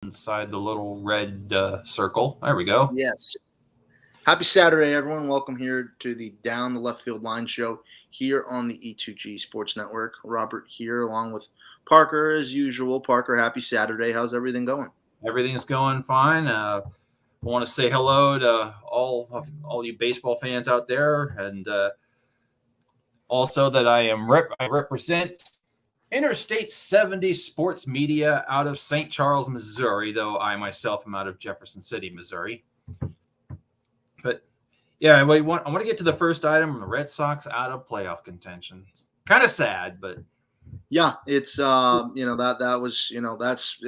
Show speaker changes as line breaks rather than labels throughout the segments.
inside the little red circle. There we go.
Yes. Happy Saturday, everyone. Welcome here to the Down the Left Field Line show here on the E2G Sports Network. Robert here along with Parker as usual. Parker, happy Saturday. How's everything going?
Everything's going fine. I want to say hello to all you baseball fans out there, and also that I represent Interstate 70 Sports Media out of St. Charles, Missouri, though I myself am out of Jefferson City, Missouri. But yeah, I want to get to the first item: the Red Sox out of playoff contention. It's kind of sad, but
yeah, it's that was that's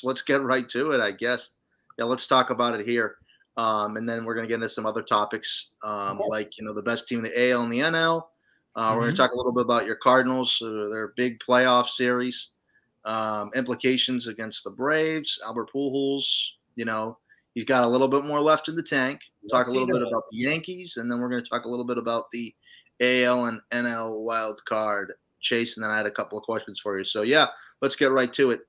let's get right to it, I guess. Yeah, let's talk about it here, and then we're gonna get into some other topics, like the best team in the AL and the NL. We're going to talk a little bit about your Cardinals, their big playoff series, implications against the Braves. Albert Pujols, he's got a little bit more left in the tank. Talk a little bit about the Yankees, and then we're going to talk a little bit about the AL and NL wild card chase. And then I had a couple of questions for you. So yeah, let's get right to it.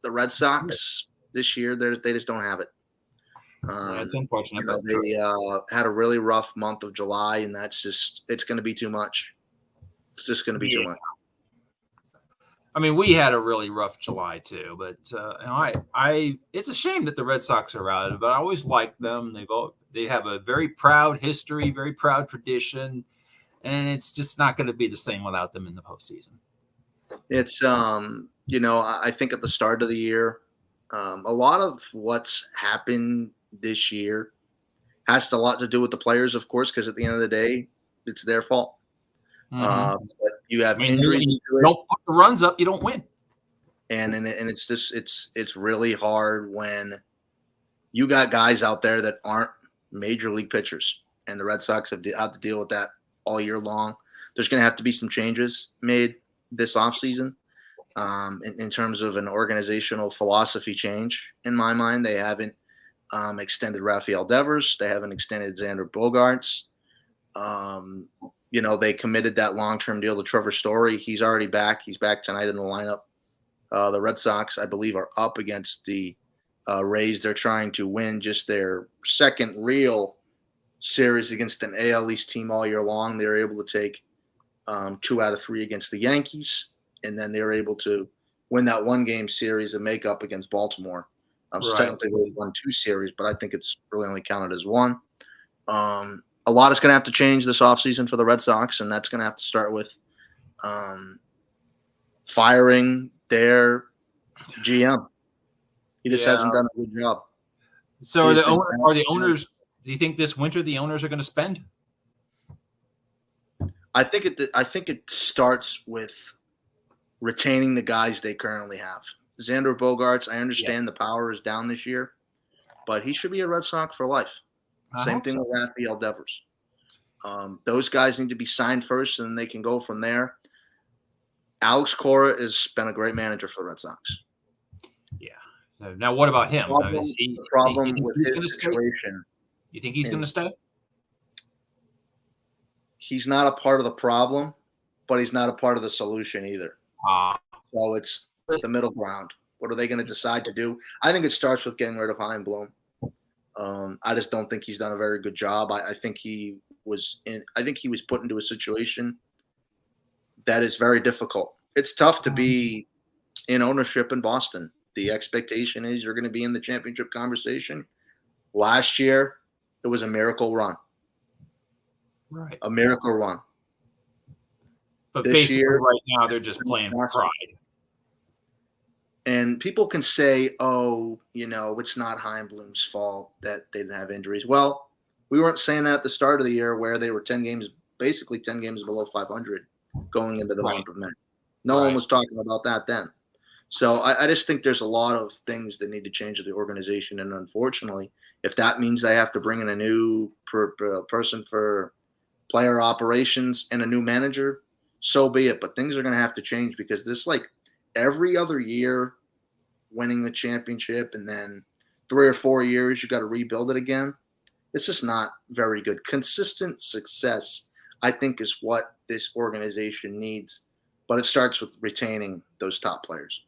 The Red Sox this year, they just don't have it.
That's unfortunate.
They had a really rough month of July, and it's going to be too much. It's just going to be too much.
I mean, we had a really rough July too, but it's a shame that the Red Sox are out. But I always liked them. They have a very proud history, very proud tradition, and it's just not going to be the same without them in the postseason.
It's I think at the start of the year, a lot of what's happened this year has a lot to do with the players, of course, because at the end of the day, it's their fault. But you have injuries.
You don't put the runs up, you don't win.
And it's just it's really hard when you got guys out there that aren't major league pitchers, and the Red Sox have to deal with that all year long. There's going to have to be some changes made this offseason in terms of an organizational philosophy change. In my mind, they haven't extended Rafael Devers. They haven't extended Xander Bogaerts. They committed that long-term deal to Trevor Story. He's already back. He's back tonight in the lineup. The Red Sox, I believe, are up against the Rays. They're trying to win just their second real series against an AL East team all year long. They were able to take 2 out of 3 against the Yankees, and then they were able to win that one-game series and make up against Baltimore. So technically they won 2 series, but I think it's really only counted as 1. A lot is going to have to change this offseason for the Red Sox, and that's going to have to start with firing their GM. He just hasn't done a good job.
So are the owners – do you think this winter the owners are going to spend?
I think it starts with retaining the guys they currently have. Xander Bogaerts, I understand the power is down this year, but he should be a Red Sox for life. Same thing with Rafael Devers. Those guys need to be signed first, and they can go from there. Alex Cora has been a great manager for the Red Sox.
Yeah. Now, what about him?
The problem with his situation.
You think he's going to stay?
He's not a part of the problem, but he's not a part of the solution either. So it's the middle ground. What are they going to decide to do? I think it starts with getting rid of Heimblum. I just don't think he's done a very good job. I think he was put into a situation that is very difficult. It's tough to be in ownership in Boston. The expectation is you're going to be in the championship conversation. Last year, it was a miracle run.
Right.
A miracle run.
But this year, right now, they're just playing for pride.
And people can say, it's not Heimblum's fault that they didn't have injuries. Well, we weren't saying that at the start of the year where they were 10 games below 500 going into the month of May. No one was talking about that then. So I just think there's a lot of things that need to change at the organization. And unfortunately, if that means they have to bring in a new person for player operations and a new manager, so be it. But things are going to have to change because this, like every other year, winning the championship and then 3 or 4 years, you got to rebuild it again. It's just not very good. Consistent success, I think, is what this organization needs. But it starts with retaining those top players.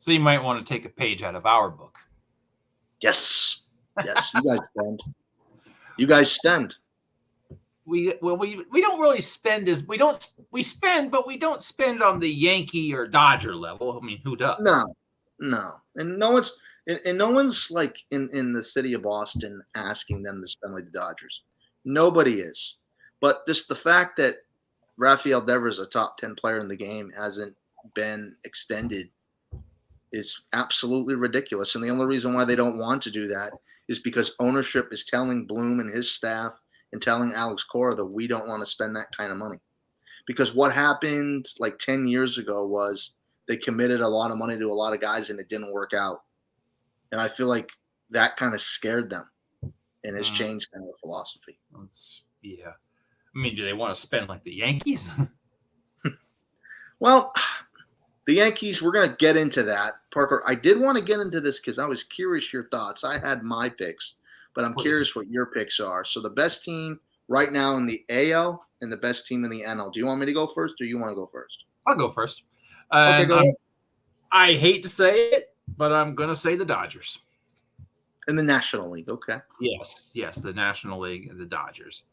So you might want to take a page out of our book.
Yes. Yes. You guys spend. You guys spend.
We don't really spend we spend, but we don't spend on the Yankee or Dodger level. I mean, who does?
No. And no one's like in the city of Boston asking them to spend like the Dodgers. Nobody is. But just the fact that Rafael Devers, a top 10 player in the game, hasn't been extended is absolutely ridiculous. And the only reason why they don't want to do that is because ownership is telling Bloom and his staff and telling Alex Cora that we don't want to spend that kind of money. Because what happened like 10 years ago was they committed a lot of money to a lot of guys and it didn't work out. And I feel like that kind of scared them and has changed kind of the philosophy.
Yeah. I mean, do they want to spend like the Yankees?
Well, the Yankees, we're going to get into that. Parker, I did want to get into this because I was curious your thoughts. I had my picks, but I'm curious what your picks are. So the best team right now in the AL and the best team in the NL. Do you want me to go first or you want to go first?
I'll go first.
Okay, go ahead.
I hate to say it, but I'm going to say the Dodgers.
In the National League, okay.
Yes, the National League and the Dodgers.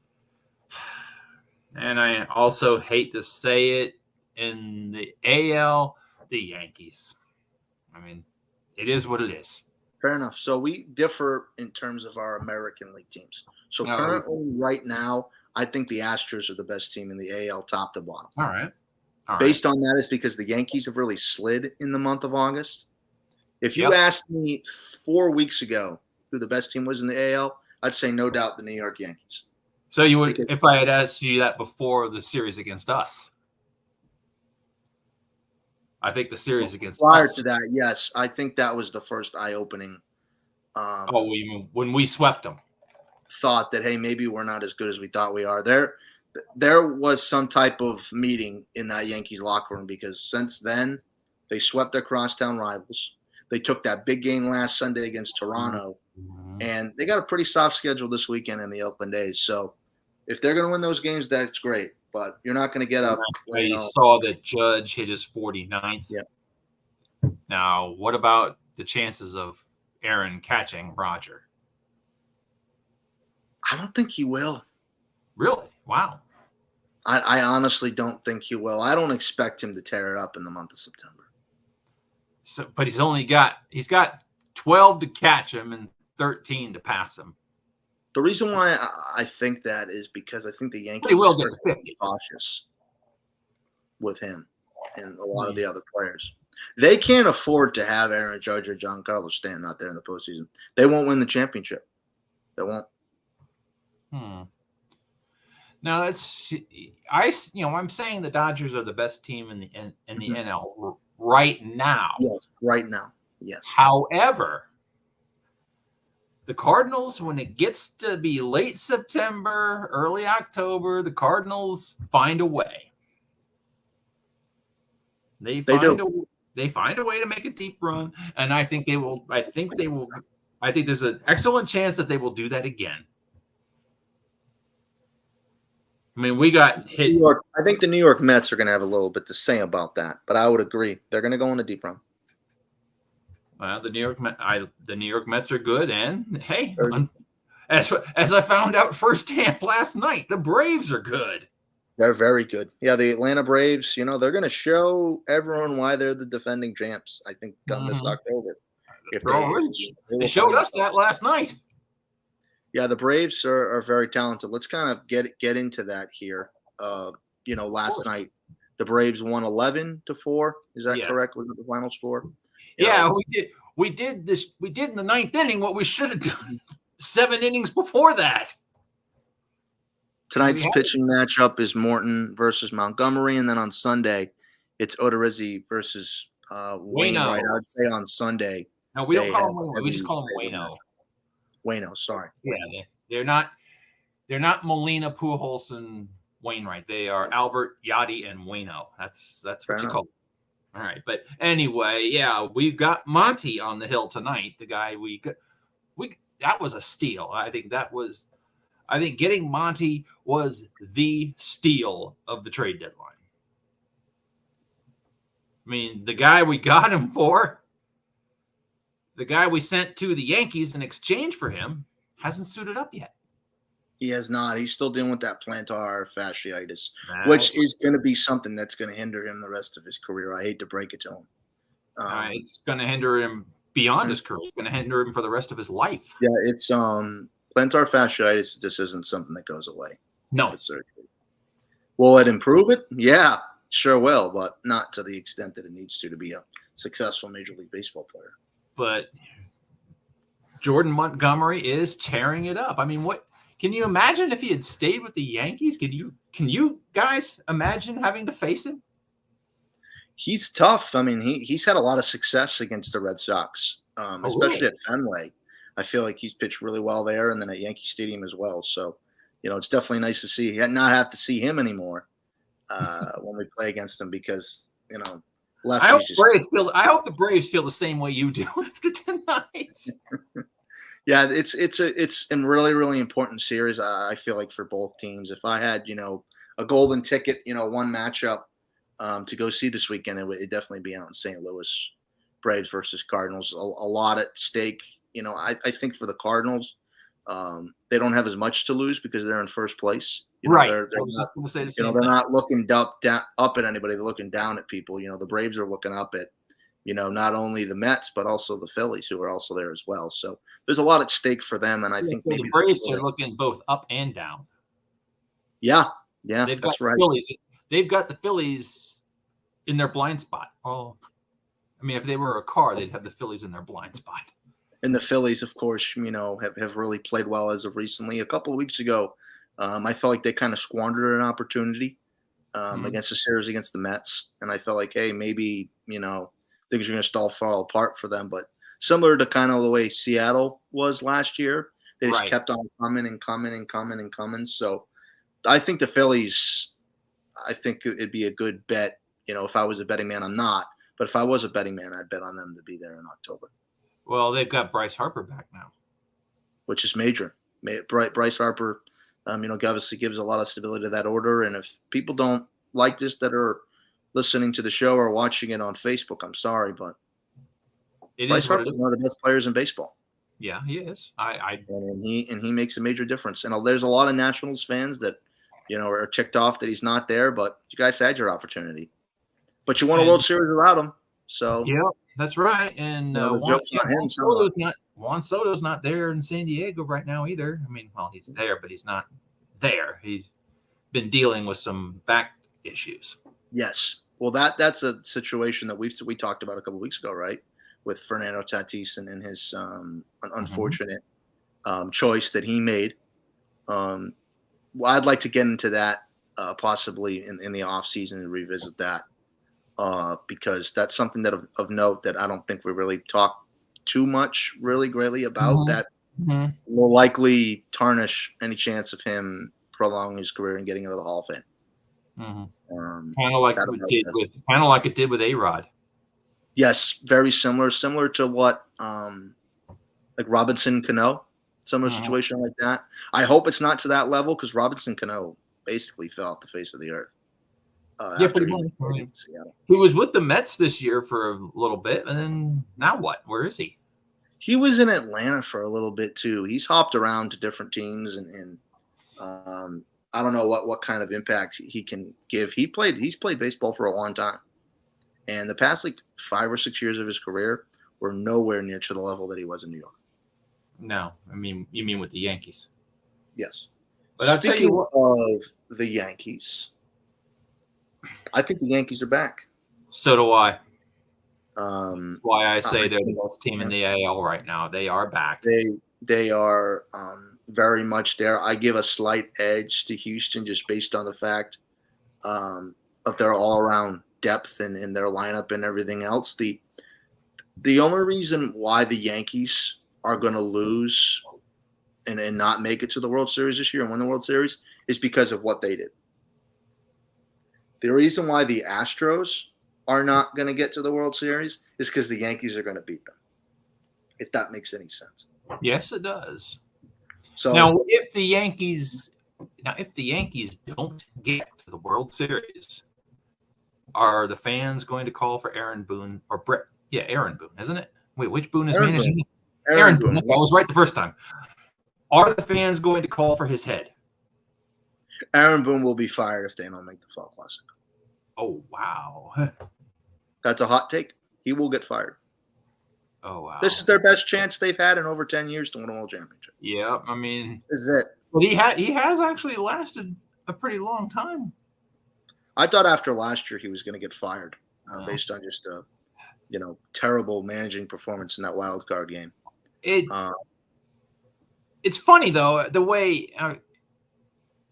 And I also hate to say it, in the AL, the Yankees. I mean, it is what it is.
Fair enough. So we differ in terms of our American League teams. So currently, right now, I think the Astros are the best team in the AL top to bottom.
All right.
Based on that is because the Yankees have really slid in the month of August. If you asked me 4 weeks ago who the best team was in the AL, I'd say no doubt the New York Yankees.
So you would, if I had asked you that before the series against us. I think the series against
prior
us.
To that, yes, I think that was the first eye-opening.
When we swept them,
thought that hey, maybe we're not as good as we thought we are. There was some type of meeting in that Yankees locker room because since then they swept their crosstown rivals. They took that big game last Sunday against Toronto, and they got a pretty soft schedule this weekend in the Oakland A's. So if they're going to win those games, that's great. But you're not going to get up.
You saw that Judge hit his 49th.
Yeah.
Now, what about the chances of Aaron catching Roger?
I don't think he will.
Really? Wow.
I honestly don't think he will. I don't expect him to tear it up in the month of September.
So, but he's got 12 to catch him and 13 to pass him.
The reason why I think that is because I think the Yankees
will get
are cautious with him and a lot of the other players. They can't afford to have Aaron Judge or Giancarlo Stanton out there in the postseason. They won't win the championship. They won't.
Now I'm saying the Dodgers are the best team in the NL right now.
Yes, right now. Yes.
However, the Cardinals, when it gets to be late September, early October, the Cardinals find a way. They find a way to make a deep run, and I think they will. I think there's an excellent chance that they will do that again. I mean, we got hit.
I think the New York Mets are going to have a little bit to say about that, but I would agree they're going to go on a deep run.
Well, the New York Mets are good, and hey, as I found out firsthand last night, the Braves are good.
They're very good. Yeah, the Atlanta Braves. They're going to show everyone why they're the defending champs. I think come this October.
They showed us that last night.
Yeah, the Braves are very talented. Let's kind of get into that here. Last night the Braves won 11-4. Is that correct? Was it the final score?
We did this. We did in the ninth inning what we should have done 7 innings before that.
Tonight's pitching matchup is Morton versus Montgomery, and then on Sunday, it's Odorizzi versus Wainwright. I'd say on Sunday.
No, we don't call him Wainwright. We just call him Waino.
Waino, sorry.
Yeah, they're not Molina, Pujols, and Wainwright. They are Albert, Yachty, and Waino. That's what you call them. All right, but anyway, yeah, we've got Monty on the hill tonight. The guy we that was a steal. I think getting Monty was the steal of the trade deadline. I mean, the guy we got him for the guy we sent to the Yankees in exchange for him hasn't suited up yet.
He has not. He's still dealing with that plantar fasciitis,
That's
which is going to be something that's going to hinder him the rest of his career. I hate to break it to him.
It's going to hinder him beyond his career. It's going to hinder him for the rest of his life.
Yeah, it's plantar fasciitis just isn't something that goes away.
No.
With surgery. Will it improve it? Yeah, sure will, but not to the extent that it needs to be a successful Major League Baseball player.
But Jordan Montgomery is tearing it up. I mean, what can you imagine if he had stayed with the Yankees? Can you guys imagine having to face him?
He's tough. I mean, he's had a lot of success against the Red Sox, especially at Fenway. I feel like he's pitched really well there, and then at Yankee Stadium as well. So, it's definitely nice to see not have to see him anymore when we play against him because lefties.
I hope the Braves feel the same way you do after tonight.
Yeah, it's a really, really important series. I feel like for both teams. If I had a golden ticket, one matchup to go see this weekend, it'd definitely be out in St. Louis. Braves versus Cardinals. A lot at stake. I think for the Cardinals, they don't have as much to lose because they're in first place.
Right.
They're not looking up at anybody. They're looking down at people. The Braves are looking up at not only the Mets, but also the Phillies, who are also there as well. So there's a lot at stake for them. And I think maybe
the Braves are looking both up and down.
Yeah, that's right.
They've got the Phillies in their blind spot. Oh, I mean, if they were a car, they'd have the Phillies in their blind spot.
And the Phillies, of course, have really played well as of recently. A couple of weeks ago, I felt like they kind of squandered an opportunity against the series against the Mets. And I felt like, hey, maybe, things are going to fall apart for them. But similar to kind of the way Seattle was last year, they just kept on coming and coming and coming and coming. So I think the Phillies, it'd be a good bet. If I was a betting man, I'm not. But if I was a betting man, I'd bet on them to be there in October.
Well, they've got Bryce Harper back now.
Which is major. Bryce Harper, obviously gives a lot of stability to that order. And if people don't like this that are listening to the show or watching it on Facebook, I'm sorry, but Bryce Harper is one of the best players in baseball.
Yeah, he is.
And he makes a major difference. And there's a lot of Nationals fans that, are ticked off that he's not there, but you guys had your opportunity. But you won a World Series without him. So
yeah, that's right. And Juan Soto's not there in San Diego right now either. I mean, well, he's there, but he's not there. He's been dealing with some back issues.
Yes. Well, that's a situation that we talked about a couple of weeks ago, right? With Fernando Tatis and his unfortunate choice that he made. Well, I'd like to get into that possibly in the off season and revisit that because that's something that of note that I don't think we really talk too much really greatly about that will likely tarnish any chance of him prolonging his career and getting into the Hall of Fame.
Kind of like it did with A-Rod.
Yes, very similar to what like Robinson Cano, similar situation like that. I hope it's not to that level because Robinson Cano basically fell off the face of the earth.
Pretty much. He was with the Mets this year for a little bit, and then now what? Where is he?
He was in Atlanta for a little bit too. He's hopped around to different teams, and I don't know what kind of impact he can give. He's played baseball for a long time, and the past 5 or 6 years of his career were nowhere near to the level that he was in New York.
No, I mean you mean with the Yankees?
Yes.
But
speaking of the Yankees, I think the Yankees are back.
So do I. Why I say they're the best team in the AL right now. They are back.
They are very much there. I give a slight edge to Houston just based on the fact of their all-around depth and in their lineup and everything else. The only reason why the Yankees are going to lose and not make it to the World Series this year and win the World Series is because of what they did. The reason why the Astros are not going to get to the World Series is because the Yankees are going to beat them, if that makes any sense.
Yes, it does.
So
now, if the Yankees don't get to the World Series, are the fans going to call for Aaron Boone or Brett? Yeah, Aaron Boone, isn't it? Wait, which Boone is
Aaron
managing?
Boone.
Aaron Boone. I was right the first time. Are the fans going to call for his head?
Aaron Boone will be fired if they don't make the Fall Classic.
Oh, wow.
That's a hot take. He will get fired.
Oh, wow.
This is their best chance they've had in over 10 years to win a world championship.
Yeah, I mean,
This is it.
but he has actually lasted a pretty long time.
I thought after last year he was going to get fired based on just a terrible managing performance in that wild card game.
It's funny though the way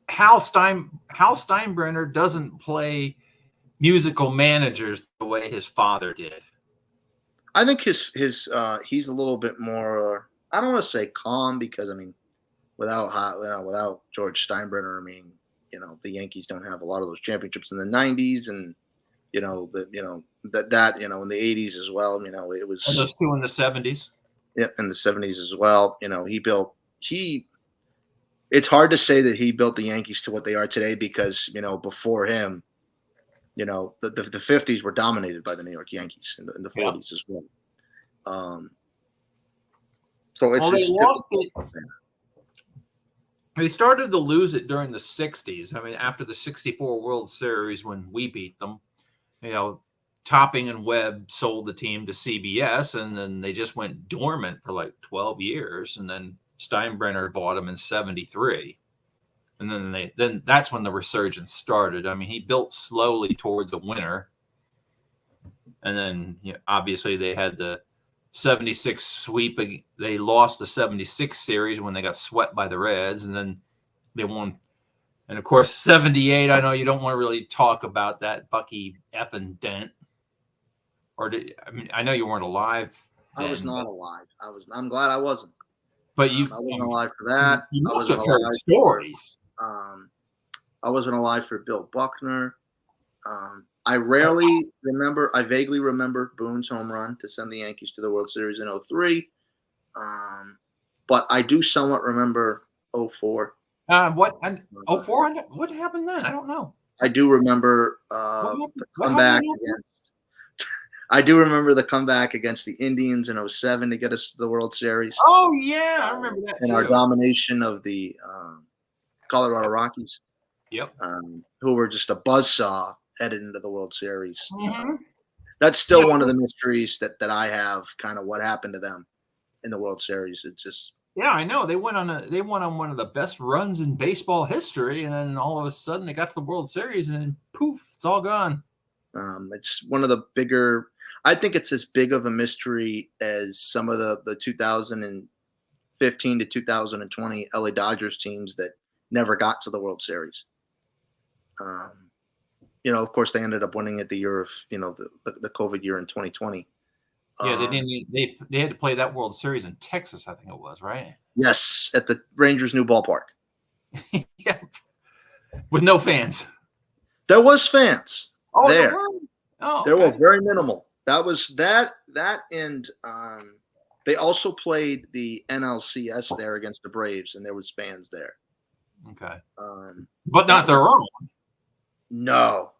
Hal Steinbrenner doesn't play musical managers the way his father did.
I think his he's a little bit more. I don't want to say calm because I mean, without George Steinbrenner, I mean, the Yankees don't have a lot of those championships in the '90s, and in the '80s as well. It was
those two in the '70s.
Yeah, in the '70s as well. It's hard to say that he built the Yankees to what they are today because before him, the 50s were dominated by the New York Yankees in the 40s as well. So
they started to lose it during the 60s. I mean, after the 64 World Series when we beat them, Topping and Webb sold the team to CBS, and then they just went dormant for like 12 years. And then Steinbrenner bought them in '73. And then that's when the resurgence started. I mean, he built slowly towards a winner. And then obviously they had the 76 sweep. They lost the 76 series when they got swept by the Reds, and then they won. And of course, 78, I know you don't want to really talk about that Bucky effing Dent. I know you weren't alive then.
I was not alive. I'm glad I wasn't.
But
I wasn't alive for that.
You must have heard stories.
I wasn't alive for Bill Buckner. I vaguely remember Boone's home run to send the Yankees to the World Series in '03. But I do somewhat remember '04.
What happened then? I don't know.
I do remember the comeback against. I do remember the comeback against the Indians in '07 to get us to the World Series.
Oh yeah, I remember that.
And our domination of the Colorado Rockies.
Yep.
Who were just a buzzsaw headed into the World Series.
Mm-hmm.
That's still one of the mysteries that I have. Kind of what happened to them in the World Series. It's just.
Yeah, I know. They went on one of the best runs in baseball history, and then all of a sudden they got to the World Series, and then poof, it's all gone.
It's one of the bigger. I think it's as big of a mystery as some of the 2015 to 2020 LA Dodgers teams that never got to the World Series. Of course, they ended up winning it the year of the COVID year in 2020.
Yeah, they didn't. They had to play that World Series in Texas, I think it was, right?
Yes, at the Rangers' new ballpark.
Yeah, with no fans.
There was fans there.
Okay.
There was very minimal. That was that, and they also played the NLCS there against the Braves, and there was fans there.
Okay. But not their own.
No.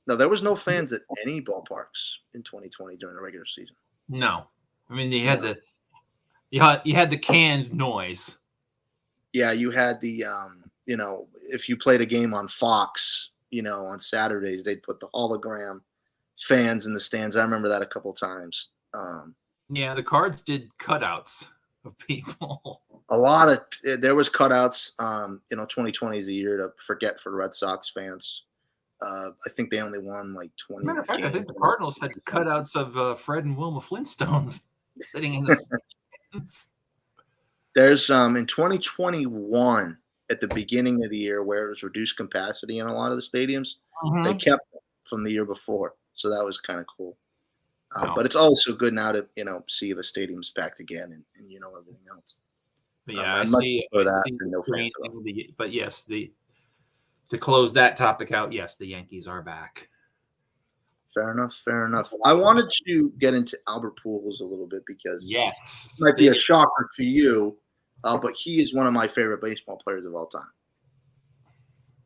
There was no fans at any ballparks in 2020 during the regular season.
No, I mean you had you had the canned noise.
Yeah, you had the if you played a game on Fox, on Saturdays they'd put the hologram fans in the stands. I remember that a couple times.
Yeah, the Cards did cutouts of people.
There was cutouts. 2020 is a year to forget for Red Sox fans. I think they only won like 20.
Matter of fact, I think the Cardinals had cutouts of Fred and Wilma Flintstones sitting in the stands.
There's in 2021 at the beginning of the year where it was reduced capacity in a lot of the stadiums. Mm-hmm. They kept them from the year before, so that was kind of cool. But it's also good now to see the stadiums packed again and everything else.
But yeah, I see that. But yes, to close that topic out, yes, the Yankees are back.
Fair enough. I wanted to get into Albert Pujols a little bit because it might be a shocker to you, but he is one of my favorite baseball players of all time.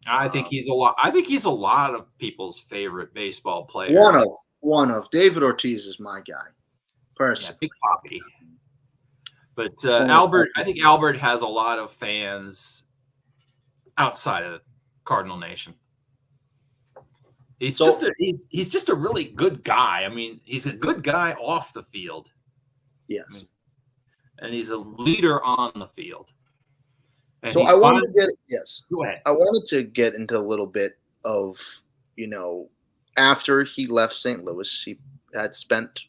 I think he's a lot. I think he's a lot of people's favorite baseball player.
One of David Ortiz is my guy, personally.
Big Poppy. But Albert, I think Albert has a lot of fans outside of Cardinal Nation. He's just a really good guy. I mean, he's a good guy off the field.
Yes.
And he's a leader on the field. And
so I wanted to
Go ahead.
I wanted to get into a little bit of, after he left St. Louis, he had spent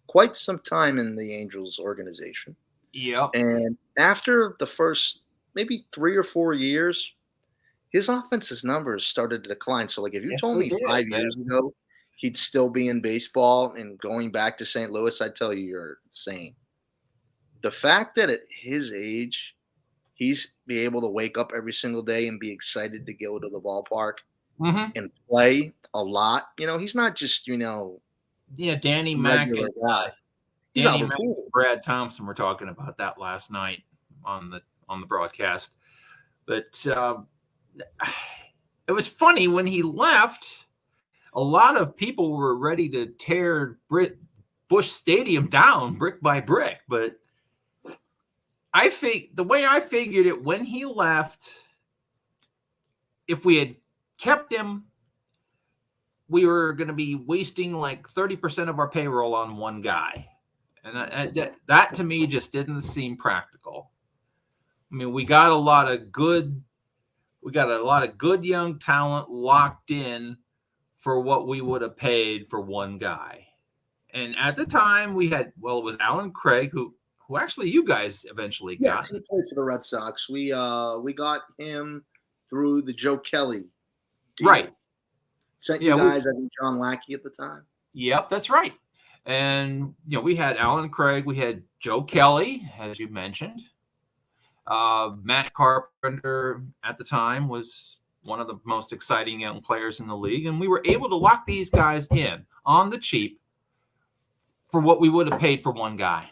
quite some time in the Angels organization.
Yep.
And after the first maybe 3 or 4 years, his offense's numbers started to decline. So, if you told me 5 years ago he'd still be in baseball and going back to St. Louis, I'd tell you you're insane. The fact that at his age, he's be able to wake up every single day and be excited to go to the ballpark and play a lot. He's not just,
Danny Mac and
guy.
Danny Mac and Brad Thompson were talking about that last night on the broadcast. But it was funny when he left. A lot of people were ready to tear Busch Stadium down brick by brick, but the way I figured it, when he left, if we had kept him, we were going to be wasting like 30% of our payroll on one guy. And that to me just didn't seem practical. I mean, we got a lot of good young talent locked in for what we would have paid for one guy. And at the time we had, it was Alan Craig, who actually you guys eventually got.
Yes, he played for the Red Sox. We got him through the Joe Kelly deal.
Right.
Sent you guys, I think, John Lackey at the time.
Yep, that's right. And, we had Alan Craig. We had Joe Kelly, as you mentioned. Matt Carpenter at the time was one of the most exciting young players in the league. And we were able to lock these guys in on the cheap for what we would have paid for one guy.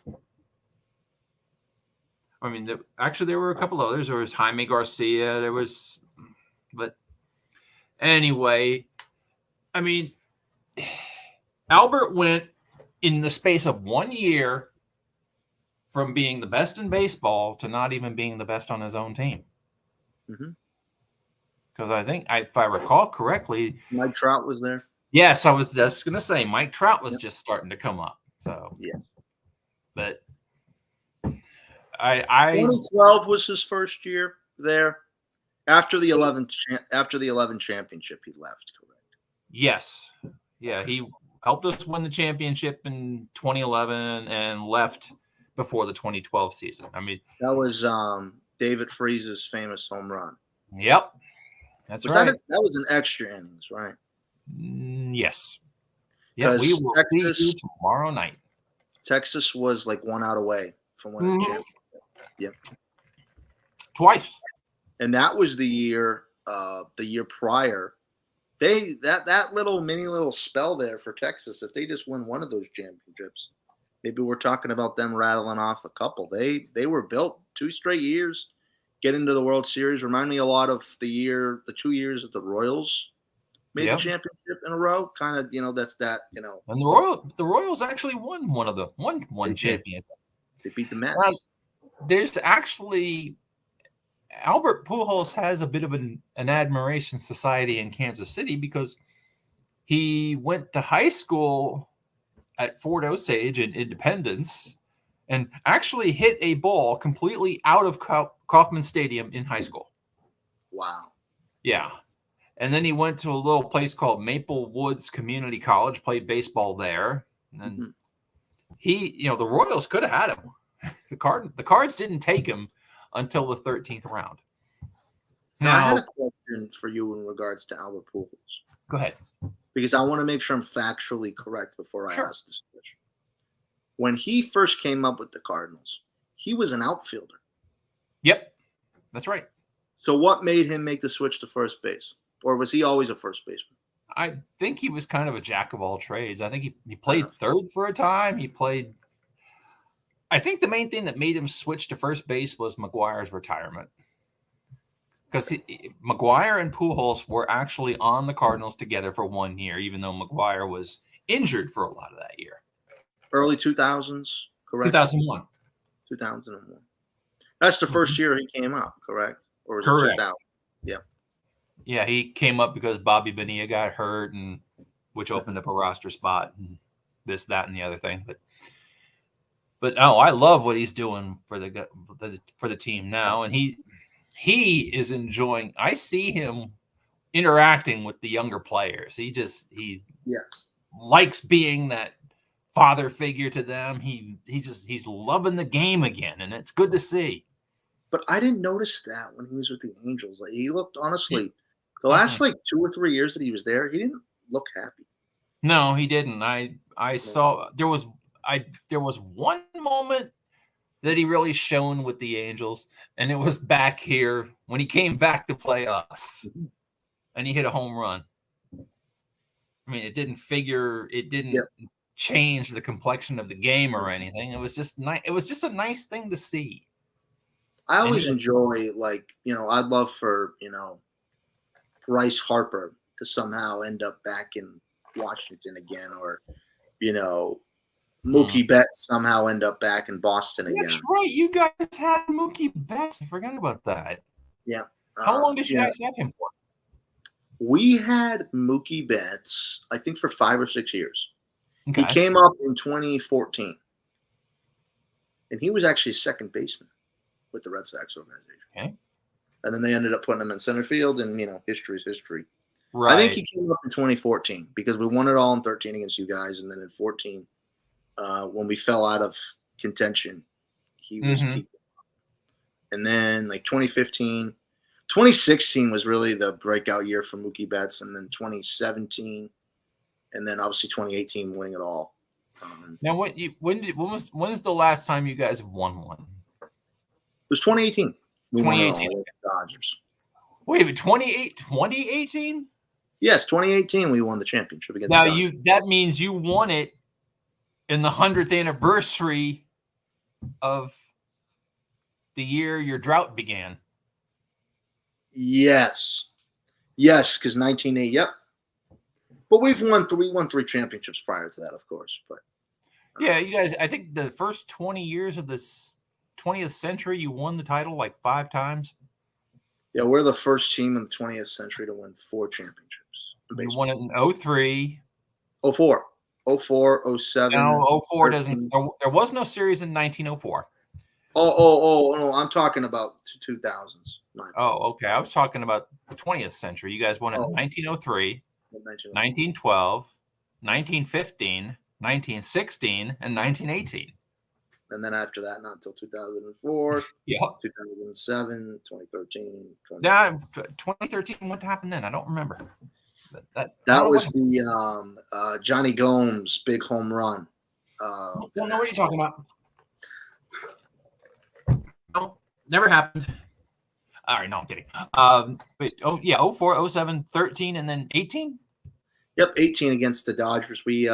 I mean, there were a couple others. There was Jaime Garcia. But anyway, I mean, Albert went in the space of 1 year from being the best in baseball to not even being the best on his own team. Because I think, if I recall correctly,
Mike Trout was there.
Yes, I was just going to say Mike Trout was just starting to come up. So
yes,
but
2012 was his first year there. After the 11 championship, he left. Correct.
Yes, yeah, he helped us win the championship in 2011 and left before the 2012 season. I mean,
that was David Freese's famous home run.
Yep, that's right.
That was an extra innings, right?
Yes. Yeah, we will see you tomorrow night.
Texas was like 1 out away from winning the championship. Yep.
Twice.
And that was the year prior. That little spell there for Texas, if they just win one of those championships, maybe we're talking about them rattling off a couple. They were built 2 straight years, get into the World Series. Remind me a lot of the 2 years that the Royals made the championship in a row. Kind of, that's that. And
the Royals actually won one championship.
They beat the Mets.
There's actually Albert Pujols has a bit of an admiration society in Kansas City because he went to high school at Fort Osage in Independence and actually hit a ball completely out of Kauffman Stadium in high school.
Wow.
Yeah. And then he went to a little place called Maple Woods Community College, played baseball there. And the Royals could have had him. The Cards didn't take him until the 13th round.
Now, I had a question for you in regards to Albert Pujols.
Go ahead.
Because I want to make sure I'm factually correct before I ask this question. When he first came up with the Cardinals, he was an outfielder.
Yep, that's right.
So what made him make the switch to first base? Or was he always a first baseman?
I think he was kind of a jack of all trades. I think he played third for a time. I think the main thing that made him switch to first base was McGuire's retirement. because McGuire and Pujols were actually on the Cardinals together for 1 year, even though McGuire was injured for a lot of that year.
Early 2000s, correct?
2001.
2001. That's the first year he came up, correct? Or was it
Correct.
2000? Yeah.
Yeah, he came up because Bobby Bonilla got hurt, and which opened up a roster spot, and this, that, and the other thing. But no, I love what he's doing for the team now, and he is enjoying. I see him interacting with the younger players. He
Yes.
likes being that father figure to them. He's loving the game again, and it's good to see.
But I didn't notice that when he was with the Angels. Like, he looked, honestly, the last like 2 or 3 years that he was there, he didn't look happy.
No, he didn't. I saw there was one moment that he really shone with the Angels, and it was back here when he came back to play us, and he hit a home run. I mean, it didn't change the complexion of the game or anything. It was just nice. It was just a nice thing to see.
I always enjoy, like, I'd love for, Bryce Harper to somehow end up back in Washington again, or, Mookie Betts somehow end up back in Boston again.
That's right. You guys had Mookie Betts. I forgot about that.
Yeah.
How long did you guys have him for?
We had Mookie Betts, I think, for 5 or 6 years.
Okay.
He came up in 2014. And he was actually second baseman with the Red Sox organization.
Okay.
And then they ended up putting him in center field, and, history's history.
Right.
I think he came up in 2014 because we won it all in 13 against you guys. And then in 14, when we fell out of contention, he was keeping up. And then, like, 2015, 2016 was really the breakout year for Mookie Betts. And then 2017, and then obviously 2018 winning it all.
Now, when's the last time you guys have won one?
It was 2018.
2018
against the Dodgers.
Wait a minute, 2018?
Yes, 2018 we won the championship against the Dodgers.
That means you won it in the 100th anniversary of the year your drought began.
Yes, because 1980. Yep. But we won 3 championships prior to that, of course. But
yeah, you guys, I think the first 20 years of this 20th century, you won the title like 5 times.
Yeah, we're the first team in the 20th century to win 4 championships.
You won it in 03.
04, 07.
No, 04 doesn't. There was no series in 1904.
Oh, no, I'm talking about 2000s.
Oh, okay. I was talking about the 20th century. You guys won it in 1903, 1912, 1915, 1916, and 1918.
And then after that, not until 2004,
yeah,
2007, 2013.
2013, what happened then? I don't remember.
That was the Johnny Gomes big home run.
Don't know what you're talking about. No, never happened. All right, no, I'm kidding. Wait, 04, 07, 13, and then 18?
Yep, 18 against the Dodgers. We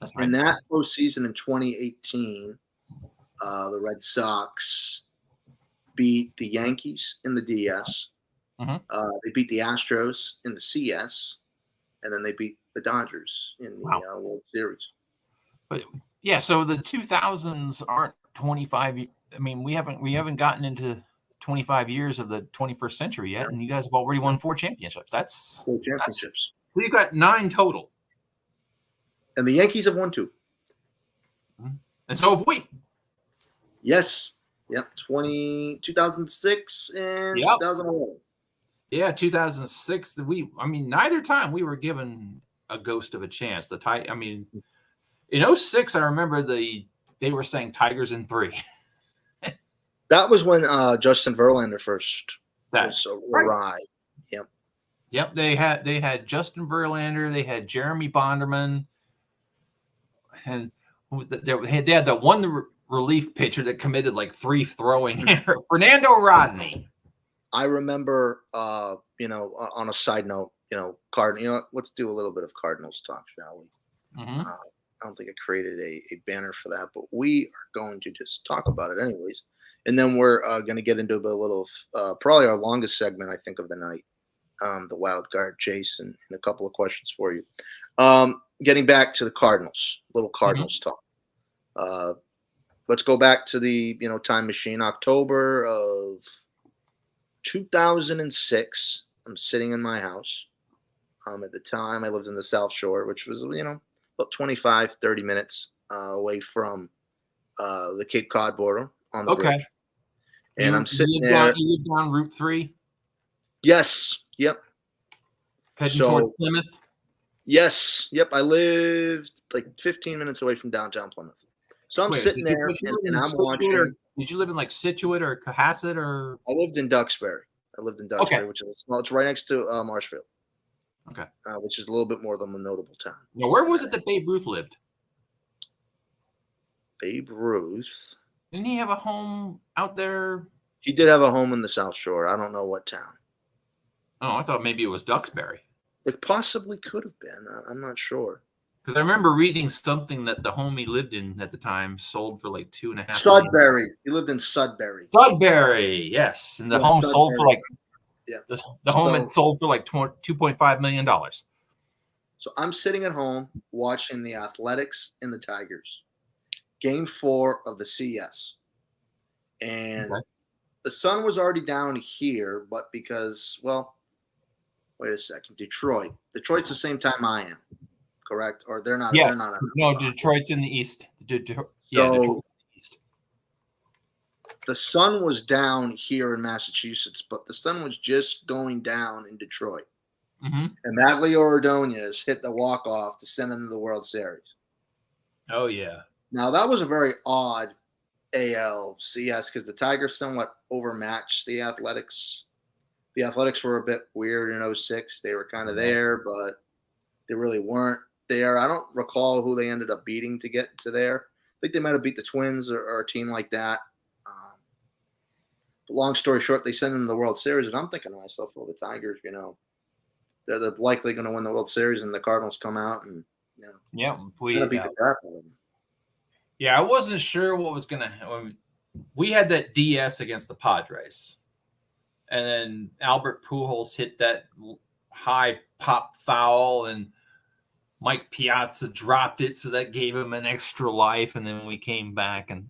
That's right.
In that postseason in 2018, the Red Sox beat the Yankees in the DS. They beat the Astros in the CS, and then they beat the Dodgers in the World Series.
But yeah, so the 2000s aren't 25. I mean, we haven't gotten into 25 years of the 21st century yet, and you guys have already won 4 championships. That's
4 championships.
So you've got 9 total.
And the Yankees have won 2.
And so have we.
Yes. Yep. 2006 and 2011.
Yeah, 2006. Neither time we were given a ghost of a chance. In 06, I remember they were saying Tigers in 3.
That was when Justin Verlander first
arrived.
Yep.
Yep. They had Justin Verlander. They had Jeremy Bonderman. And they had that one relief pitcher that committed like 3 throwing errors. Fernando Rodney.
I remember, on a side note, let's do a little bit of Cardinals talk, shall we? I don't think I created a banner for that, but we are going to just talk about it anyways. And then we're going to get into a little, probably our longest segment, I think, of the night, the wild card chase, and a couple of questions for you. Getting back to the Cardinals, little Cardinals talk. Let's go back to the time machine, October of 2006. I'm sitting in my house. At the time, I lived in the South Shore, which was about 25, 30 minutes away from the Cape Cod border on the bridge. And I'm sitting there.
You lived on Route 3?
Yes. Yep.
Heading towards Plymouth?
Yes. Yep. I lived like 15 minutes away from downtown Plymouth. So I'm sitting there and I'm watching.
Did you live in like Scituate or Cohasset or?
I lived in Duxbury. Which is small. It's right next to Marshfield.
Okay.
Which is a little bit more than a notable town.
Now, where was it that Babe Ruth lived?
Babe Ruth.
Didn't he have a home out there?
He did have a home in the South Shore. I don't know what town.
Oh, I thought maybe it was Duxbury.
It possibly could have been. I'm not sure.
Because I remember reading something that the home he lived in at the time sold for like $2.5 million.
Sudbury. He lived in Sudbury.
Sudbury, yes. And the home sold for like the home had sold for like $2.5 million.
So I'm sitting at home watching the Athletics and the Tigers. Game 4 of the CS. And the sun was already down here, but because, wait a second. Detroit's the same time I am, correct? Or they're not.
Yes.
They're not.
No, Detroit's in the east.
Detroit's
in the east.
The sun was down here in Massachusetts, but the sun was just going down in Detroit.
Mm-hmm.
And Maglio Ordonez hit the walk-off to send them to the World Series.
Oh, yeah.
Now, that was a very odd ALCS because the Tigers somewhat overmatched the Athletics. The Athletics were a bit weird in 06. They were kind of there, but they really weren't there. I don't recall who they ended up beating to get to there. I think they might have beat the Twins or a team like that. But long story short, they sent them to the World Series, and I'm thinking to myself, well, the Tigers, they're likely going to win the World Series, and the Cardinals come out and
we
beat the crap out of them.
Yeah, I wasn't sure what was going to happen. We had that DS against the Padres. And then Albert Pujols hit that high pop foul, and Mike Piazza dropped it, so that gave him an extra life. And then we came back and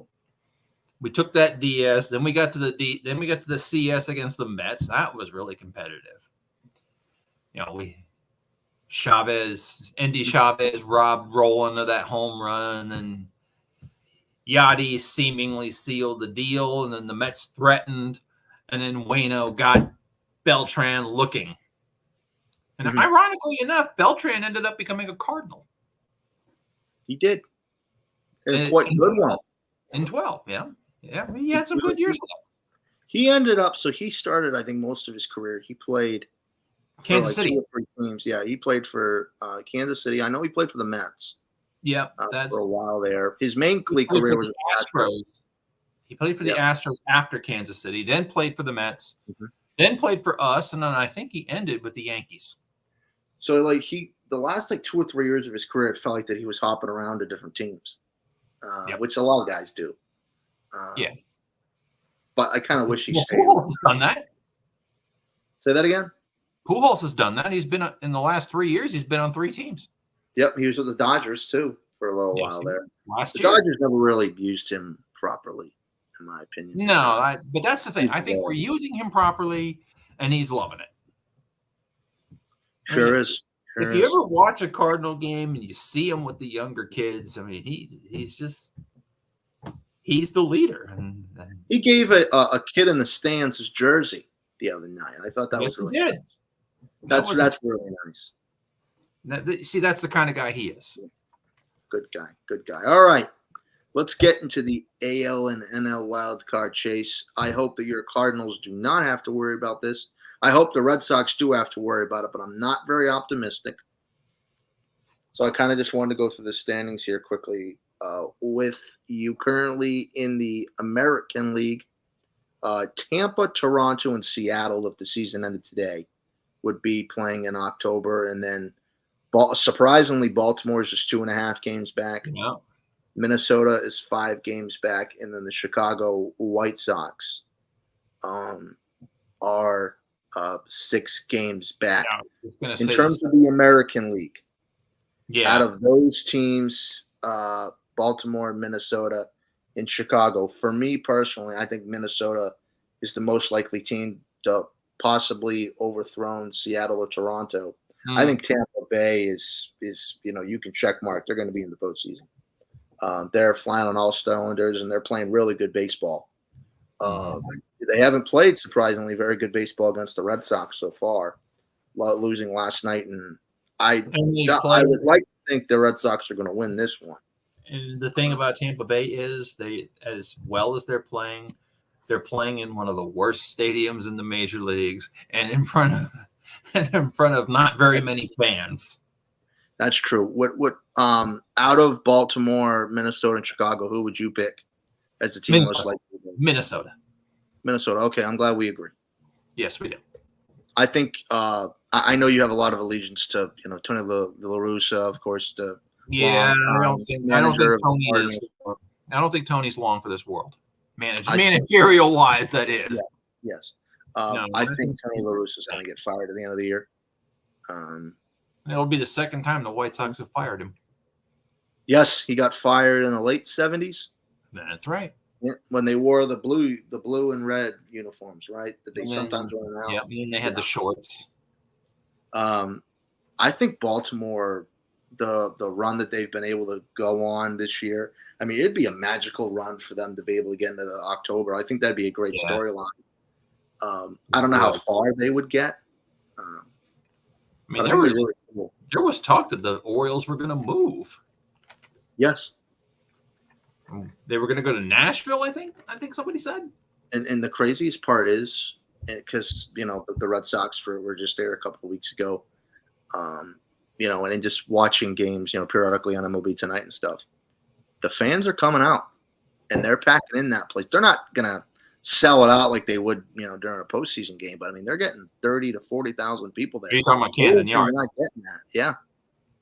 we took that DS. Then we got to the CS against the Mets. That was really competitive. Andy Chavez robbed Roland of that home run, and Yachty seemingly sealed the deal, and then the Mets threatened, and then Waino got Beltran looking. And ironically enough, Beltran ended up becoming a Cardinal.
He did. And a quite good one.
In 12, yeah. Yeah, he had some good years with them.
He ended up, so he started, I think, most of his career. He played
Kansas City.
2 or 3 teams. Yeah, he played for Kansas City. I know he played for the Mets.
Yeah,
for a while there. His main league career was the Astros.
He played for the Astros after Kansas City, then played for the Mets, then played for us, and then I think he ended with the Yankees.
So, the last 2 or 3 years of his career, it felt like that he was hopping around to different teams, which a lot of guys do. But I kind of wish he stayed.
Pujols has done that.
Say that again?
Pujols has done that. He's been in the last 3 years. He's been on 3 teams.
Yep, he was with the Dodgers too for a little while there.
The
Dodgers never really used him properly, in my opinion.
No, but that's the thing. I think we're using him properly, and he's loving it.
Sure is.
If you ever watch a Cardinal game and you see him with the younger kids, I mean, he's the leader. And
he gave a kid in the stands his jersey the other night. I thought that was really nice. That's really nice.
See, that's the kind of guy he is.
Good guy. All right. Let's get into the AL and NL wild card chase. I hope that your Cardinals do not have to worry about this. I hope the Red Sox do have to worry about it, but I'm not very optimistic. So I kind of just wanted to go through the standings here quickly with you currently in the American League. Tampa, Toronto, and Seattle, if the season ended today, would be playing in October, and then Surprisingly, Baltimore is just 2.5 games back.
Yeah.
Minnesota is 5 games back, and then the Chicago White Sox are 6 games back.
Yeah, I was gonna
In
say
terms of the American League, out
yeah.
of those teams, Baltimore, Minnesota, and Chicago, for me personally, I think Minnesota is the most likely team to possibly overthrow Seattle or Toronto. I think Tampa Bay is you can check mark. They're going to be in the postseason. They're flying on all cylinders, and they're playing really good baseball. They haven't played, surprisingly, very good baseball against the Red Sox so far, losing last night. And I would like to think the Red Sox are going to win this one.
And the thing about Tampa Bay is as well as they're playing in one of the worst stadiums in the major leagues and in front of not very many fans.
That's true. What out of Baltimore, Minnesota, and Chicago, who would you pick as the team most likely?
Minnesota.
Okay, I'm glad we agree.
Yes, we do.
I think I know you have a lot of allegiance to Tony La Russa, of course.
I don't think Tony's long for this world. Managerial wise, that is.
Yes. I think Tony La Russa is going to get fired at the end of the year.
It'll be the second time the White Sox have fired him.
Yes, he got fired in the late 70s.
That's right.
When they wore the blue and red uniforms, right? That they sometimes went out.
Yeah, and they had the shorts.
I think Baltimore, the run that they've been able to go on this year, I mean, it'd be a magical run for them to be able to get into the October. I think that'd be a great storyline. I don't know how far they would get.
There was talk that the Orioles were going to move.
Yes.
They were going to go to Nashville, I think somebody said.
And the craziest part is, because, the Red Sox were just there a couple of weeks ago, and then just watching games, periodically on MLB Tonight and stuff. The fans are coming out, and they're packing in that place. They're not going to sell it out like they would, during a postseason game. But, I mean, they're getting 30,000 to 40,000 people there.
Are you talking about Camden Yards?
Not getting that. Yeah.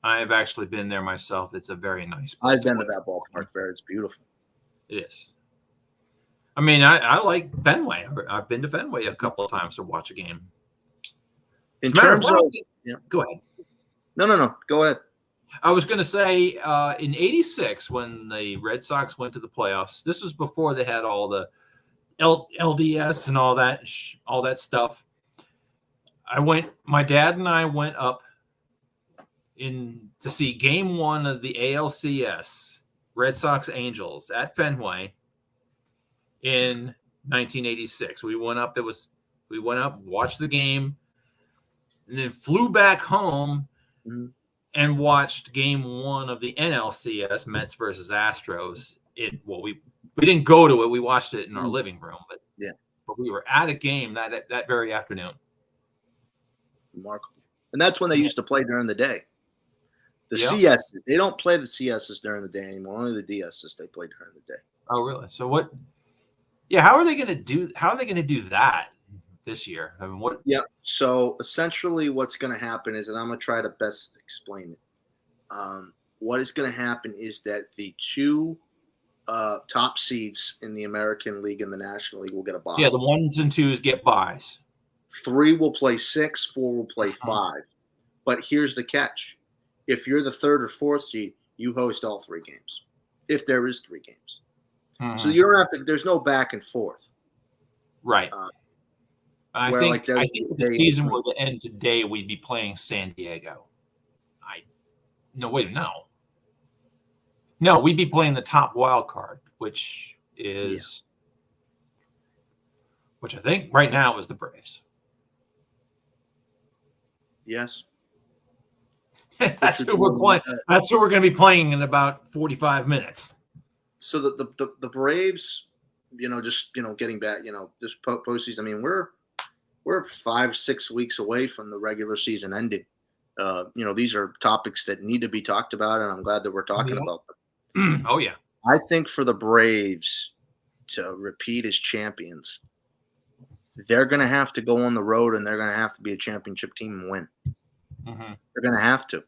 I've actually been there myself. It's a very nice
place. I've been to that ballpark fair. It's beautiful.
It is. I mean, I like Fenway. I've been to Fenway a couple of times to watch a game.
In terms of
go ahead.
No. Go ahead.
I was going to say in '86 when the Red Sox went to the playoffs. This was before they had all the LDS and all that stuff. My dad and I went up to see Game 1 of the ALCS, Red Sox Angels at Fenway in 1986. We went up, watched the game, and then flew back home and watched Game 1 of the NLCS, Mets versus Astros. We didn't go to it. We watched it in our living room, but we were at a game that very afternoon.
Remarkable. And that's when they used to play during the day. The CS, they don't play the CSs during the day anymore. Only the DSs they play during the day.
Oh, really? So what? Yeah, how are they going to do that this year? I mean, what?
Yeah. So essentially, what's going to happen is, and I'm going to try to best explain it. What is going to happen is that the 2 top seeds in the American League and the National League will get a bye.
Yeah, the 1s and 2s get byes.
3 will play 6, 4 will play 5. But here's the catch. If you're the 3rd or 4th seed, you host all 3 games. If there is 3 games. So you don't have to, there's no back and forth.
Right. I think if the season were to end today, we'd be playing San Diego. No, we'd be playing the top wild card, which I think right now is the Braves.
Yes.
That's who we're playing. That's who we're going to be playing in about 45 minutes.
So the Braves, getting back, just postseason. I mean, we're 5-6 weeks away from the regular season ending. These are topics that need to be talked about, and I'm glad that we're talking about them.
Oh yeah.
I think for the Braves to repeat as champions, they're going to have to go on the road, and they're going to have to be a championship team and win. They're going to have to.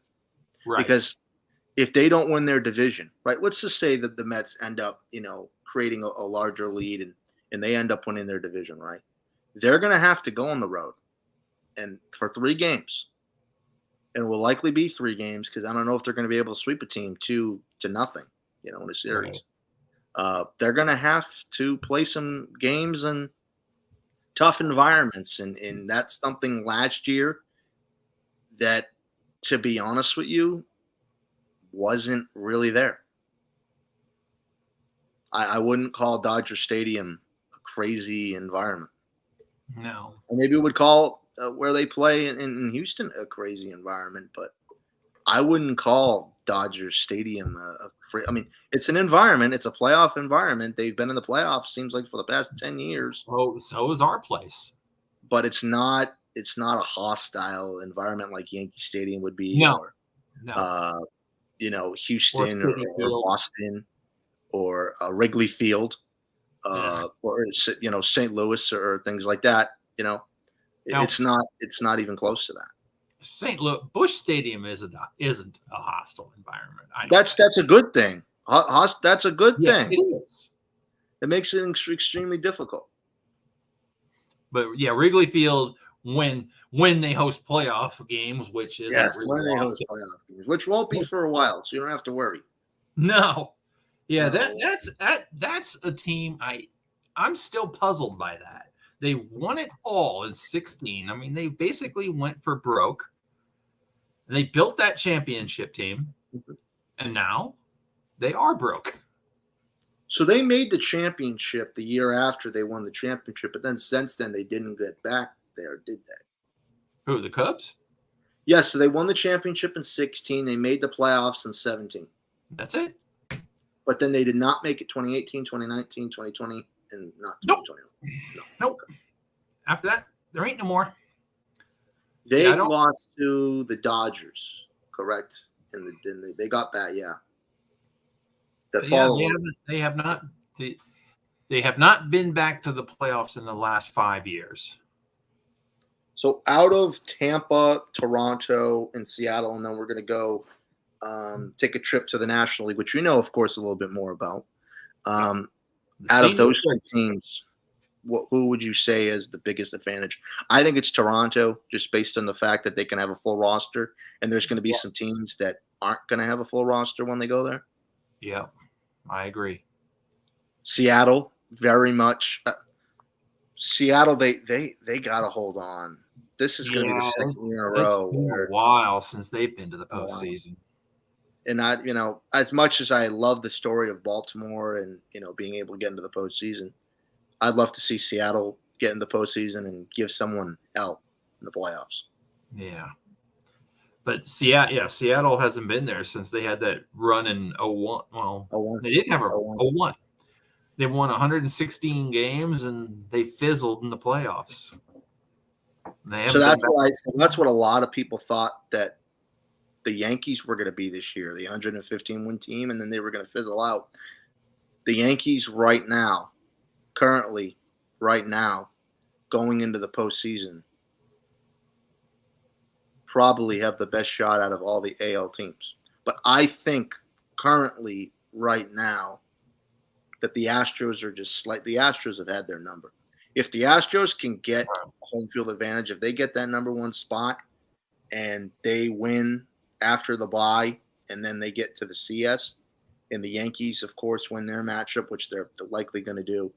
Right.
Because if they don't win their division, right? Let's just say that the Mets end up, creating a larger lead and they end up winning their division, right? They're going to have to go on the road and for 3 games. And it will likely be 3 games because I don't know if they're going to be able to sweep a team 2-0, in a series.
Right.
They're going to have to play some games in tough environments. And that's something last year that, to be honest with you, wasn't really there. I wouldn't call Dodger Stadium a crazy environment.
No.
Or maybe we would call where they play in Houston a crazy environment, but I wouldn't call Dodger Stadium it's an environment. It's a playoff environment. They've been in the playoffs, seems like, for the past 10 years.
Oh, so is our place.
But it's not a hostile environment like Yankee Stadium would be,
No.
or
No.
Houston or Boston or Wrigley Field, or St. Louis or things like that. It's not even close to that.
St. Louis Busch Stadium isn't a hostile environment.
That's a good thing. That's a good thing.
It is.
It makes it extremely difficult.
But yeah, Wrigley Field when they host playoff games, which is
when they host playoff games, which won't be for a while, so you don't have to worry.
No, yeah, that's a team I'm still puzzled by that. They won it all in 2016. I mean, they basically went for broke. And they built that championship team, and now they are broke.
So they made the championship the year after they won the championship, but then since then they didn't get back there, did they?
Who, the Cubs?
Yes, so they won the championship in 2016. They made the playoffs in 2017.
That's it.
But then they did not make it 2018, 2019, 2020, and not 2021.
Nope. After that, there ain't no more.
They lost to the Dodgers, correct? And they got back, yeah.
They have not been back to the playoffs in the last 5 years.
So out of Tampa, Toronto, and Seattle, and then we're going to go take a trip to the National League, which of course, a little bit more about. Out of those 3 teams, who would you say is the biggest advantage? I think it's Toronto, just based on the fact that they can have a full roster, and there's going to be some teams that aren't going to have a full roster when they go there.
Yeah, I agree.
Seattle, very much. Seattle, they got to hold on. This is going to be the second year in a row.
It's been a while since they've been to the postseason.
And as much as I love the story of Baltimore and being able to get into the postseason, I'd love to see Seattle get in the postseason and give someone hell in the playoffs.
Yeah. But Seattle hasn't been there since they had that run in 2001. Well,
01.
They didn't have a 01. They won 116 games and they fizzled in the playoffs.
So that's what a lot of people thought that the Yankees were going to be this year, the 115-win team, and then they were going to fizzle out. The Yankees currently, going into the postseason, probably have the best shot out of all the AL teams. But I think currently, right now, that the Astros are the Astros have had their number. If the Astros can get home field advantage, if they get that number 1 spot and they win after the bye and then they get to the CS, and the Yankees, of course, win their matchup, which they're likely going to do,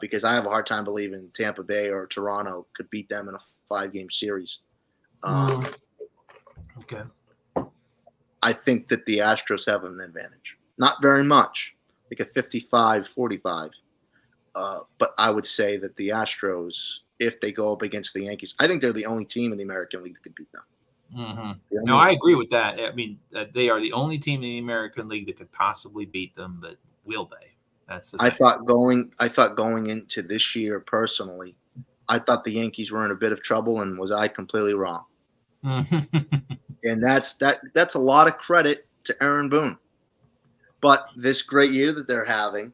because I have a hard time believing Tampa Bay or Toronto could beat them in a 5-game series.
Okay.
I think that the Astros have an advantage. Not very much, like a 55-45. But I would say that the Astros, if they go up against the Yankees, I think they're the only team in the American League that could beat them.
Mm-hmm. No, I agree with that. I mean, they are the only team in the American League that could possibly beat them, but will they?
I thought going into this year personally, I thought the Yankees were in a bit of trouble, and was I completely wrong? And that's a lot of credit to Aaron Boone. But this great year that they're having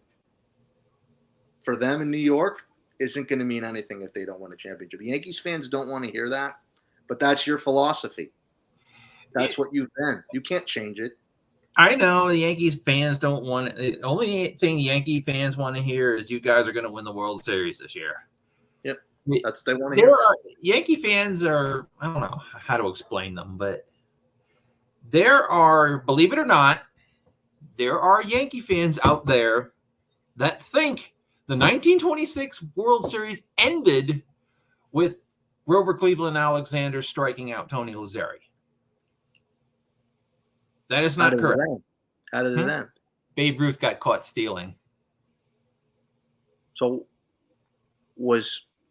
for them in New York isn't going to mean anything if they don't win a championship. Yankees fans don't want to hear that, but that's your philosophy. That's what you've been. You can't change it.
I know the Yankees fans don't want the only thing Yankee fans want to hear is you guys are going to win the World Series this year.
Yep. That's they want to
There
hear.
are Yankee fans are I don't know how to explain them, but there are, believe it or not, there are Yankee fans out there that think the 1926 World Series ended with Grover Cleveland Alexander striking out Tony Lazzeri. That is not correct.
How did it end?
Babe Ruth got caught stealing.
So,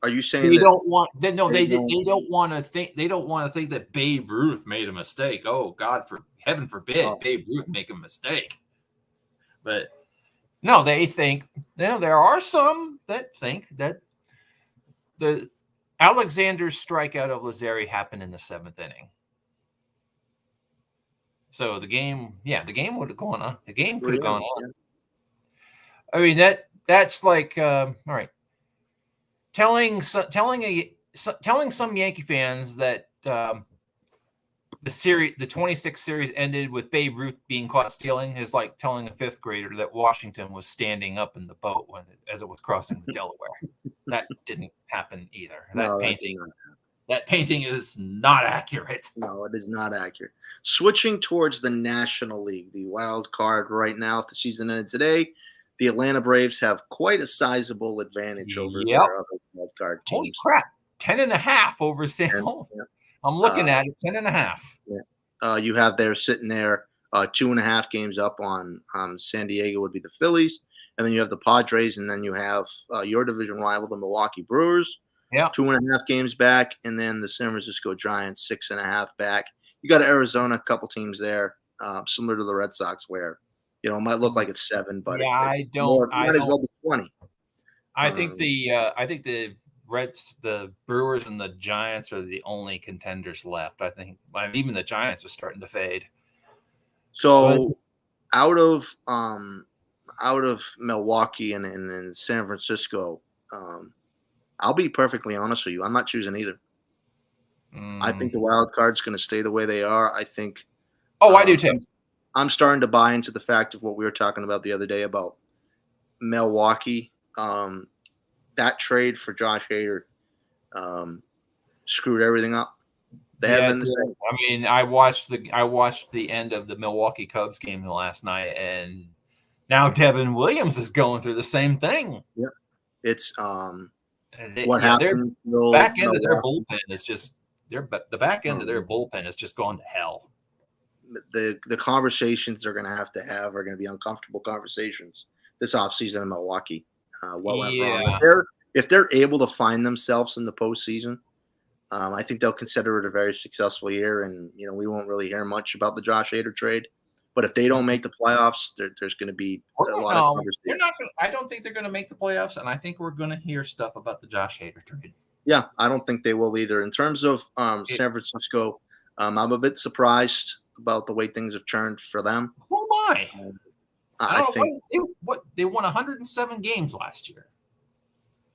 are you saying
they
that
don't want? They don't want to think. They don't want to think that Babe Ruth made a mistake. Oh God, heaven forbid, Babe Ruth make a mistake. But no, they think. There are some that think that the Alexander's strikeout of Lazzeri happened in the 7th inning. So the game would have gone on. The game could have gone on. I mean that's like all right. Telling some Yankee fans that the 26 series ended with Babe Ruth being caught stealing is like telling a 5th grader that Washington was standing up in the boat as it was crossing the Delaware. That didn't happen either. That painting is not accurate.
No, it is not accurate. Switching towards the National League, the wild card right now, if the season ended today, the Atlanta Braves have quite a sizable advantage over their other wild card teams.
Holy crap. 10.5 over San Jose. Yeah. I'm looking at it, 10.5.
Yeah. You have there sitting there 2.5 games up on San Diego would be the Phillies. And then you have the Padres, and then you have your division rival, the Milwaukee Brewers.
Yeah.
2.5 games back, and then the San Francisco Giants 6.5 back. You got Arizona, a couple teams there, similar to the Red Sox, where it might look like it's 7, but
I don't.
Might as well be 20.
I think the Brewers and the Giants are the only contenders left. I think even the Giants are starting to fade.
So out of Milwaukee and San Francisco, I'll be perfectly honest with you. I'm not choosing either. I think the wild card's going to stay the way they are. I think.
Oh, I do too.
I'm starting to buy into the fact of what we were talking about the other day about Milwaukee. That trade for Josh Hader screwed everything up. They haven't been the same.
I mean, I watched the end of the Milwaukee Cubs game last night, and now Devin Williams is going through the same thing.
Yeah, it's
what happened. The back end of their bullpen is just the back end of their bullpen has just gone to hell.
The conversations they're going to have are going to be uncomfortable conversations this offseason in Milwaukee. What went wrong? If they're able to find themselves in the postseason, I think they'll consider it a very successful year. And we won't really hear much about the Josh Hader trade. But if they don't make the playoffs, there's going to be a lot of conversation.
I don't think they're going to make the playoffs, and I think we're going to hear stuff about the Josh Hader trade.
Yeah, I don't think they will either. In terms of San Francisco, I'm a bit surprised about the way things have turned for them.
Oh my!
I think
they won 107 games last year.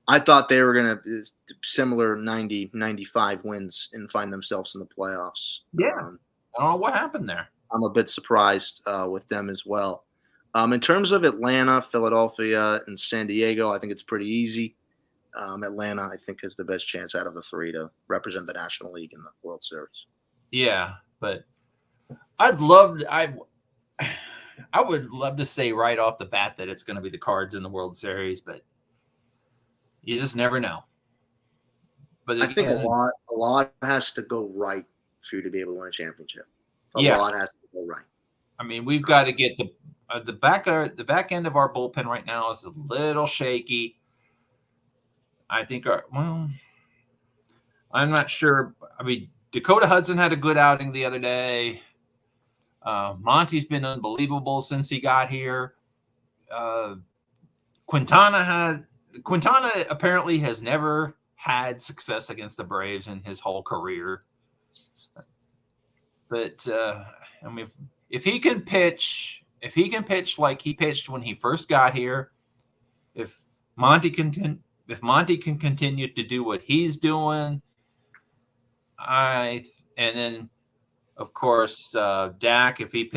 I thought they were going to similar 90, 95 wins and find themselves in the playoffs.
Yeah, I don't know what happened there.
I'm a bit surprised with them as well. In terms of Atlanta, Philadelphia, and San Diego, I think it's pretty easy. Atlanta, I think, has the best chance out of the 3 to represent the National League in the World Series.
Yeah, but I would love to say right off the bat that it's going to be the Cards in the World Series, but you just never know. But
I think a lot has to go right for you to be able to win a championship. A lot has to go right.
I mean, we've got to get the back end of our bullpen right now is a little shaky. I think I'm not sure. I mean, Dakota Hudson had a good outing the other day. Monty's been unbelievable since he got here. Quintana apparently has never had success against the Braves in his whole career. But I mean, if he can pitch like he pitched when he first got here, if Monty can continue to do what he's doing, and then Of course, Dak, if he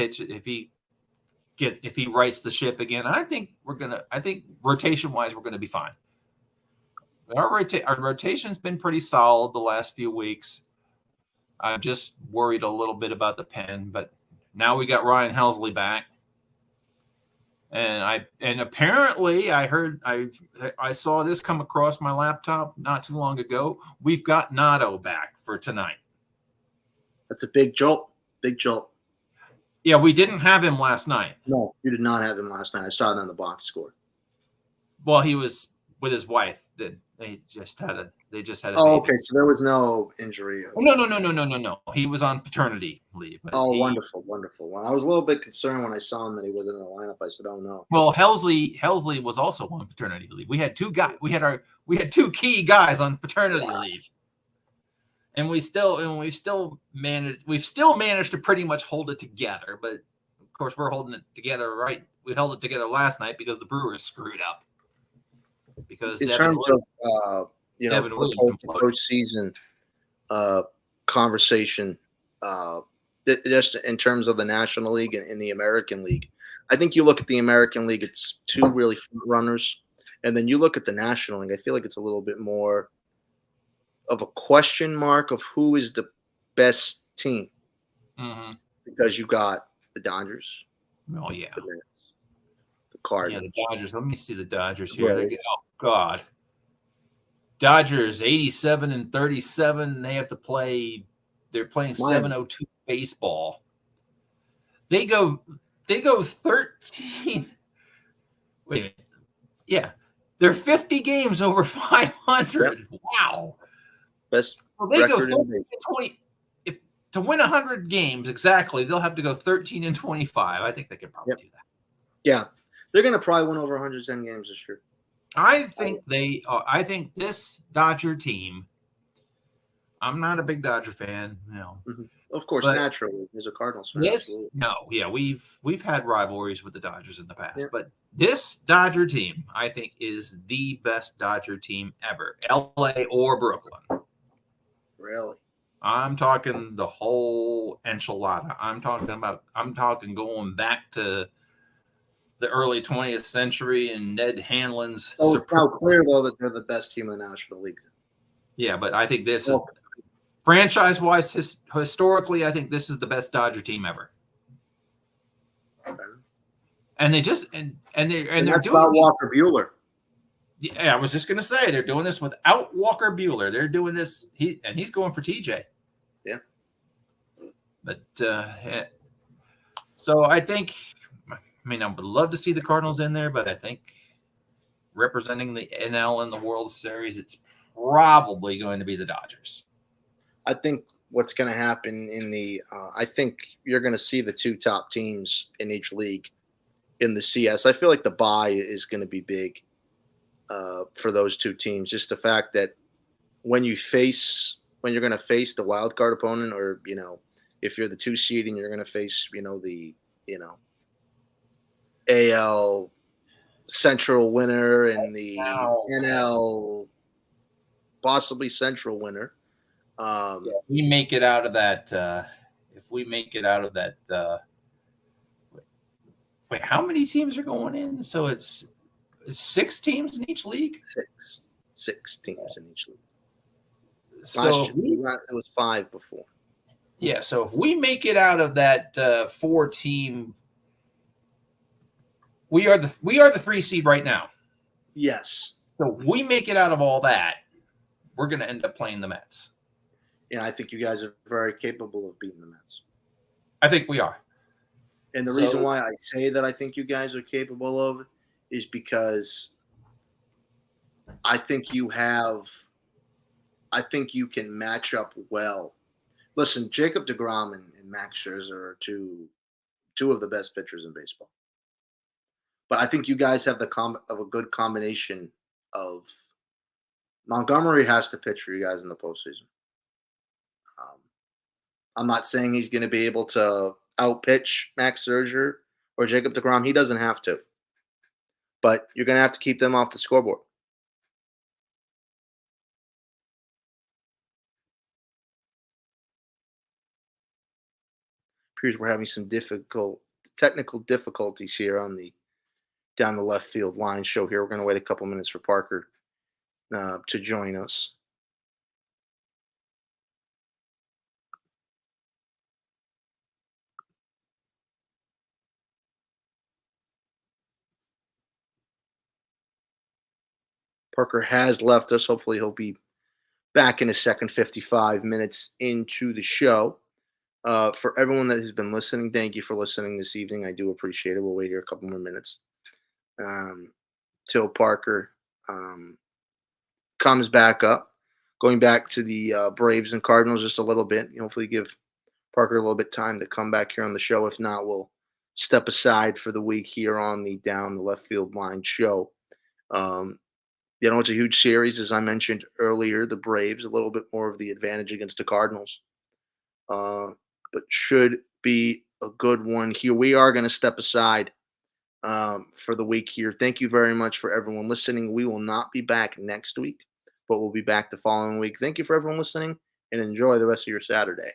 rights the ship again, I think rotation wise we're gonna be fine. Our rotation's been pretty solid the last few weeks. I'm just worried a little bit about the pen, but now we got Ryan Helsley back. And apparently I saw this come across my laptop not too long ago. We've got Nato back for tonight.
That's a big jolt. Big jolt.
Yeah, we didn't have him last night.
No, you did not have him last night. I saw it on the box score.
Well, he was with his wife. They just had a baby.
Okay. So there was no injury.
No. He was on paternity leave.
Wonderful. Well, I was a little bit concerned when I saw him that he wasn't in the lineup. I said, "Oh no."
Well, Helsley was also on paternity leave. We had two guys. We had two key guys on paternity leave, and we've still managed to pretty much hold it together. But of course, we're holding it together, right? We held it together last night because the Brewers screwed up. Because
in terms of the postseason conversation, just in terms of the National League and the American League, I think you look at the American League, it's two really front runners, and then you look at the National League. I feel like it's a little bit more of a question mark of who is the best team, because you got the Dodgers.
Oh yeah.
The Cardinals.
Yeah, the Dodgers. Let me see the Dodgers here. Right. Oh God. Dodgers 87-37. They have to play. They're playing 7:02 baseball. They go 13. Wait a minute. Yeah, they're 50 games over 500. Yep. Wow.
Best.
Well, they go 13-20. If to win 100 games exactly, they'll have to go 13-25. I think they can probably do that.
Yeah. They're going to probably win over 110 games this year.
I think they are. I think this Dodger team. I'm not a big Dodger fan,
Of course, naturally, as a Cardinals fan.
We've had rivalries with the Dodgers in the past, but this Dodger team, I think, is the best Dodger team ever, LA or Brooklyn.
Really?
I'm talking the whole enchilada. I'm talking going back to the early 20th century and Ned Hanlon's.
Oh, it's now clear, though, that they're the best team in the National League.
Yeah, but I think this is franchise-wise, historically, I think this is the best Dodger team ever. Okay. And they just and that's
about Walker Buehler.
Yeah, I was just gonna say they're doing this without Walker Buehler. They're doing this. He's going for TJ.
Yeah.
But so I think. I mean, I would love to see the Cardinals in there, but I think representing the NL in the World Series, it's probably going to be the Dodgers.
I think what's going to happen I think you're going to see the two top teams in each league in the CS. I feel like the bye is going to be big for those two teams. Just the fact that when you're going to face the wild card opponent, or, if you're the 2 seed and you're going to face, the AL Central winner and the NL possibly Central winner.
If we make it out of that, wait, how many teams are going in? So it's 6 teams in each league?
6 teams in each league.
So
it was 5 before.
Yeah, so if we make it out of that 4-team, we are the 3 seed right now.
Yes.
So we make it out of all that, we're going to end up playing the Mets.
Yeah, I think you guys are very capable of beating the Mets.
I think we are.
And the reason why I say that I think you guys are capable of it is because I think you can match up well. Listen, Jacob deGrom and Max Scherzer are two of the best pitchers in baseball. But I think you guys have a good combination of Montgomery has to pitch for you guys in the postseason. I'm not saying he's going to be able to outpitch Max Scherzer or Jacob deGrom. He doesn't have to. But you're going to have to keep them off the scoreboard. appears we're having some technical difficulties here on the down the left field line show here. We're going to wait a couple minutes for Parker to join us. Parker has left us. Hopefully, he'll be back in a second, 55 minutes into the show. For everyone that has been listening, thank you for listening this evening. I do appreciate it. We'll wait here a couple more minutes till Parker comes back up. Going back to the Braves and Cardinals just a little bit. Hopefully, give Parker a little bit time to come back here on the show. If not, we'll step aside for the week here on the Down the Left Field Line show. It's a huge series, as I mentioned earlier. The Braves, a little bit more of the advantage against the Cardinals, but should be a good one here. We are going to step aside for the week here. Thank you very much for everyone listening. We will not be back next week, but we'll be back the following week. Thank you for everyone listening, and enjoy the rest of your Saturday.